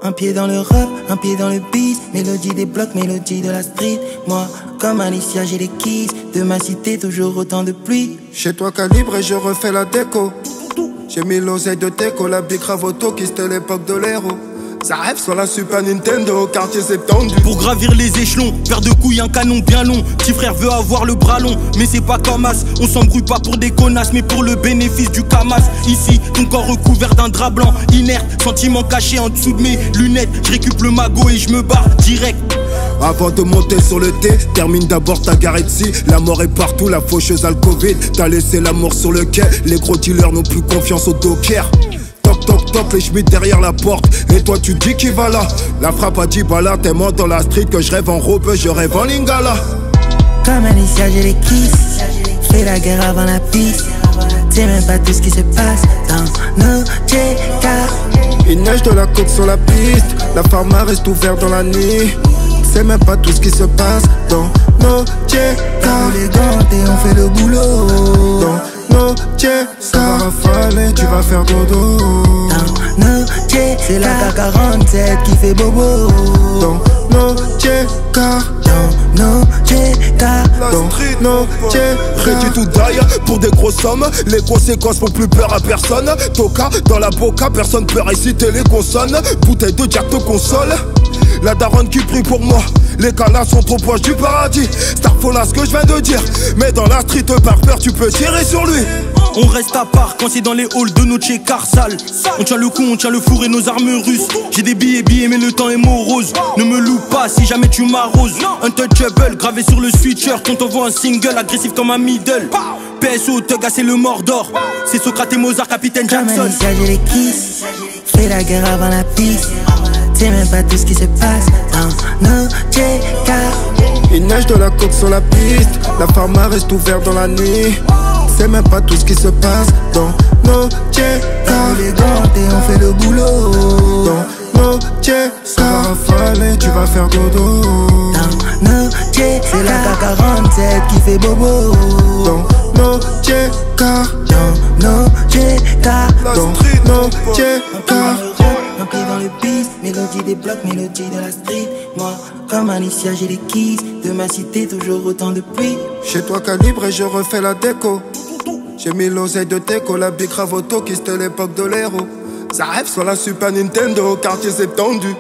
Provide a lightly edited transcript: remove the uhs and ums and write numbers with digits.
Un pied dans le rap, un pied dans le beat. Mélodie des blocs, mélodie de la street. Moi, comme Alicia, j'ai les keys de ma cité, toujours autant de pluie. Chez toi calibre et je refais la déco. J'ai mis l'oseille de Teco, la Big Ravoto qui c'était l'époque de l'héros. Ça rêve sur la Super Nintendo, quartier septendu. Pour gravir les échelons, paire de couilles, un canon bien long. Petit frère veut avoir le bras long, mais c'est pas comme as. On s'embrouille pas pour des connasses, mais pour le bénéfice du Kamas. Ici, ton corps recouvert d'un drap blanc, inerte. Sentiment caché en dessous de mes lunettes. Je récup le magot et je me barre direct. Avant de monter sur le thé, termine d'abord ta Garetzi. La mort est partout, la faucheuse a le Covid. T'as laissé l'amour sur le quai, les gros dealers n'ont plus confiance au docker. Toc toc toc, les schmitts derrière la porte. Et toi tu dis qui va là? La frappe a dit bala, tellement dans la street que je rêve en robe, je rêve en lingala. Comme Alicia, j'ai les kiss. Fais la guerre avant la piste. C'est même pas tout ce qui se passe dans nos JK. Il neige de la côte sur la piste. La pharma reste ouverte dans la nuit. C'est même pas tout ce qui se passe dans nos JK. Les gants et on fait le boulot. Dans nos JK. Ça va rafaler, tu vas faire dodo. Dans nos JK. C'est la K47 qui fait bobo. Dans nos JK. Dans nos JK. Dans nos JK. Ready to die pour des grosses sommes. Les conséquences font plus peur à personne. Toka dans la boca, personne peut réciter les consonnes. Bouteille de Jack te console. La daronne qui prie pour moi. Les canards sont trop proches du paradis. Starfall, ce que je viens de dire. Mais dans la street par peur tu peux tirer sur lui. On reste à part quand c'est dans les halls de nos checkars sales. On tient le coup, on tient le four et nos armes russes. J'ai des billets mais le temps est morose. Ne me loue pas si jamais tu m'arroses. Untouchable gravé sur le switcher. Quand on voit un single agressif comme un middle. PSO, Thug, c'est le Mordor. C'est Socrate et Mozart, Capitaine Jackson. Comme Alicia, j'ai les kiss. Fais la guerre avant la piste. C'est même pas tout ce qui se passe dans nos JK. Il neige de la côte sur la piste. La pharma reste ouverte dans la nuit. C'est même pas tout ce qui se passe dans nos JK. Les gants et on fait le boulot. Dans nos JK. Ça va rafaler, tu vas faire dodo. Dans nos JK. C'est la K47 qui fait bobo. Dans nos JK. Dans nos JK. Dans nos JK. Un pied dans le beat, mélodie des blocs, mélodie de la street. Moi, comme Alicia, j'ai les keys de ma cité, toujours autant de pluie. Chez toi calibre et je refais la déco. J'ai mis l'oseille de Teco, la Big Ravoto qui c'était l'époque de l'héros. Ça rêve sur la Super Nintendo, quartier septendu.